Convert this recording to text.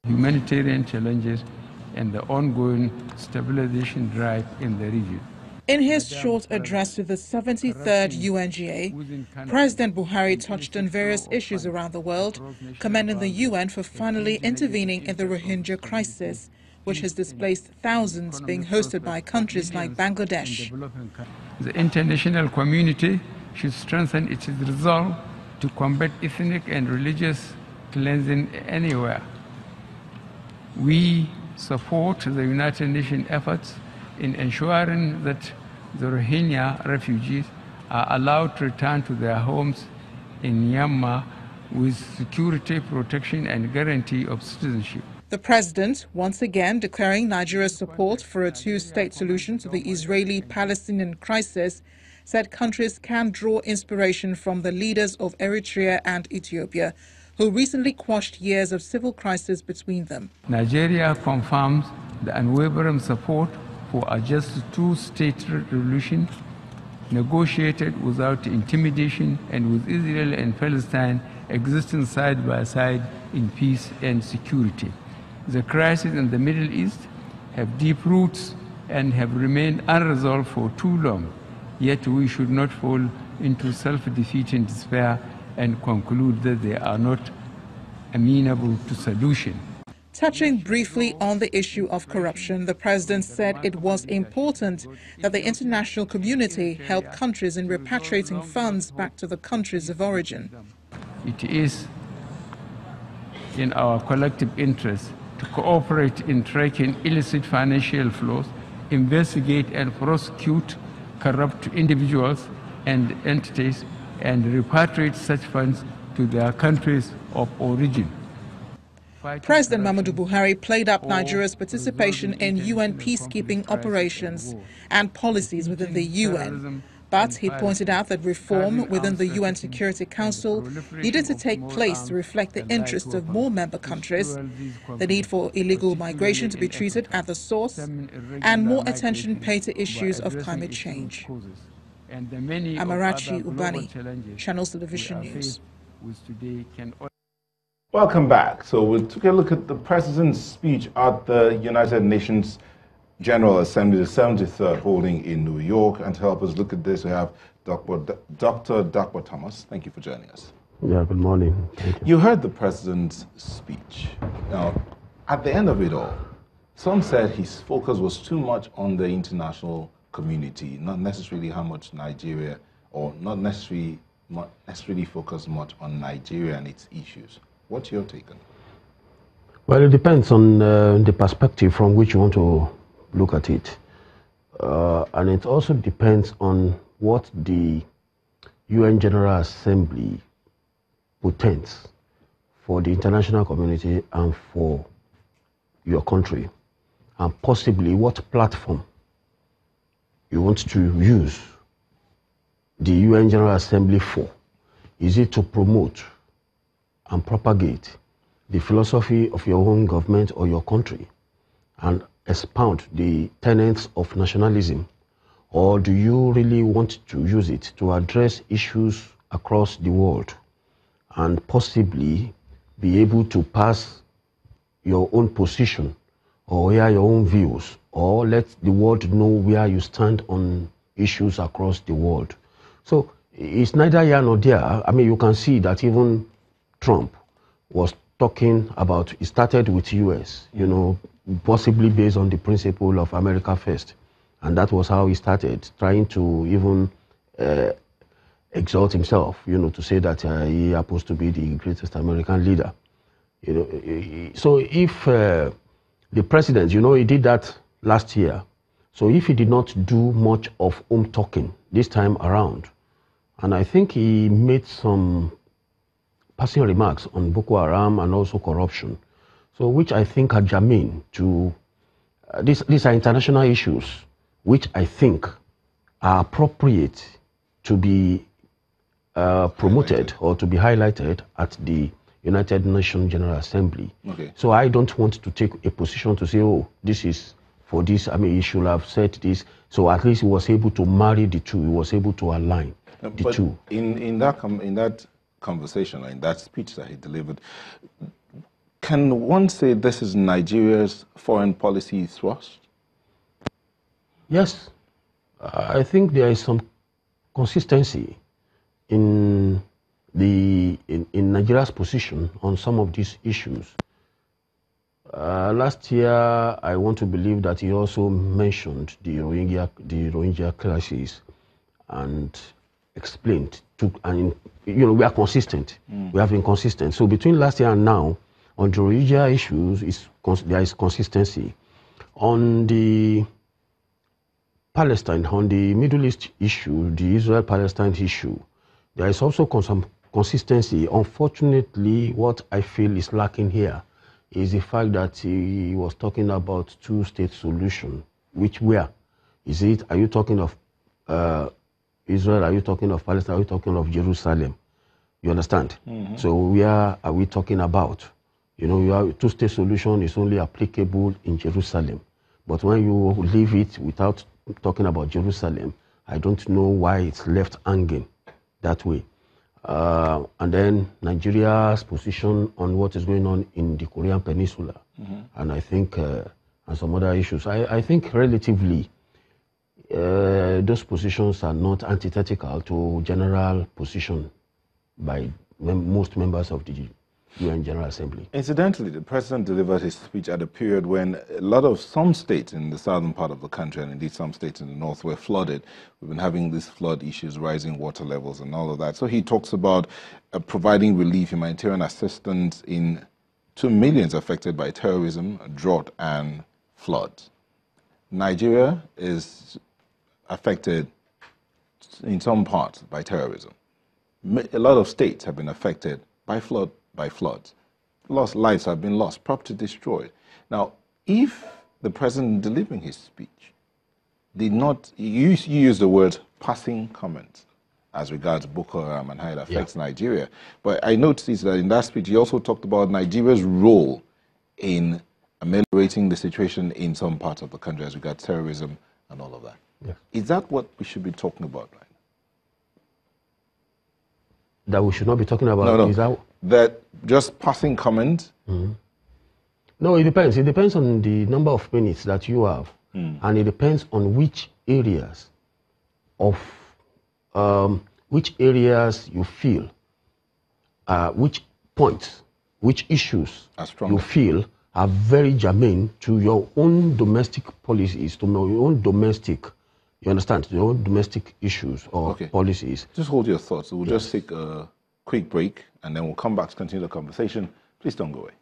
humanitarian challenges and the ongoing stabilization drive in the region. In his short address to the 73rd UNGA, President Buhari touched on various issues around the world, commending the UN for finally intervening in the Rohingya crisis, which has displaced thousands, being hosted by countries like Bangladesh. The international community should strengthen its resolve to combat ethnic and religious cleansing anywhere. We support the United Nations efforts in ensuring that the Rohingya refugees are allowed to return to their homes in Myanmar with security, protection, and guarantee of citizenship. The president, once again declaring Nigeria's support for a two-state solution to the Israeli-Palestinian crisis, said countries can draw inspiration from the leaders of Eritrea and Ethiopia, who recently quashed years of civil crisis between them. Nigeria confirms the unwavering support for a just two-state resolution negotiated without intimidation and with Israel and Palestine existing side by side in peace and security. The crises in the Middle East have deep roots and have remained unresolved for too long, yet we should not fall into self-defeating despair and conclude that they are not amenable to solution. Touching briefly on the issue of corruption, the president said it was important that the international community help countries in repatriating funds back to the countries of origin. It is in our collective interest to cooperate in tracking illicit financial flows, investigate and prosecute corrupt individuals and entities, and repatriate such funds to their countries of origin. President Muhammadu Buhari played up Nigeria's participation in UN peacekeeping operations and policies within the UN. But he pointed out that reform within the UN Security Council needed to take place to reflect the interests of more member countries, the need for illegal migration to be treated at the source, and more attention paid to issues of climate change. Amarachi Ubani, Channels Television News. Welcome back. So we took a look at the President's speech at the United Nations General Assembly, the 73rd, holding in New York. And to help us look at this, we have Dr. Dapo Thomas. Thank you for joining us. Yeah, good morning. Thank you. You heard the President's speech. Now, at the end of it all, some said his focus was too much on the international community, not necessarily how much Nigeria, or not necessarily focused much on Nigeria and its issues. What's your take on it? Well, it depends on the perspective from which you want to look at it. And it also depends on what the UN General Assembly portends for the international community and for your country, and possibly what platform you want to use the UN General Assembly for. Is it to promote and propagate the philosophy of your own government or your country and expound the tenets of nationalism? Or do you really want to use it to address issues across the world and possibly be able to pass your own position or your own views, or let the world know where you stand on issues across the world? So it's neither here nor there. I mean, you can see that even Trump was talking about, it started with US, you know, possibly based on the principle of America first. And that was how he started, trying to even exalt himself, you know, to say that he happens to be the greatest American leader. You know, so if the president, you know, he did that last year. So if he did not do much of home talking this time around, and I think he made some passing remarks on Boko Haram and also corruption, so which I think are germane to, these are international issues which I think are appropriate to be promoted or to be highlighted at the United Nations General Assembly. Okay. So I don't want to take a position to say, oh, this is for this, I mean, he should have said this. So at least he was able to marry the two, he was able to align the two. In that conversation, in that speech that he delivered, Can one say this is Nigeria's foreign policy thrust? Yes. I think there is some consistency in Nigeria's position on some of these issues. Last year, I want to believe that he also mentioned the Rohingya crisis and explained we are consistent. We have been consistent. So between last year and now, on the Rohingya issues, there is consistency. On the Palestine, on the Middle East issue, the Israel-Palestine issue, there is also some consistency. Unfortunately, what I feel is lacking here is the fact that he was talking about two-state solution. Where? Is it, are you talking of Israel? Are you talking of Palestine? Are you talking of Jerusalem? You understand? So where are we talking about? Your two-state solution is only applicable in Jerusalem. But when you leave it without talking about Jerusalem, I don't know why it's left hanging that way. And then Nigeria's position on what is going on in the Korean Peninsula, and I think, and some other issues. I think relatively, those positions are not antithetical to general position by most members of the UN General Assembly. Incidentally, the president delivered his speech at a period when some states in the southern part of the country, and indeed some states in the north, were flooded. We've been having these flood issues, rising water levels and all of that. So he talks about providing relief, humanitarian assistance to millions affected by terrorism, drought and floods. Nigeria is affected in some parts by terrorism. A lot of states have been affected by floods. Lives have been lost, property destroyed. Now, if the president delivering his speech did not use the word passing comments as regards Boko Haram and how it affects Nigeria, but I noticed that in that speech he also talked about Nigeria's role in ameliorating the situation in some parts of the country as regards terrorism and all of that. Yeah. Is that what we should be talking about right now? That we should not be talking about? No. That just passing comment? No, it depends. It depends on the number of minutes that you have. And it depends on which areas you feel, which points, which issues you feel are very germane to your own domestic policies, to your own domestic, you understand, to your own domestic issues or policies. Just hold your thoughts. We'll just take a quick break and then we'll come back to continue the conversation. Please don't go away.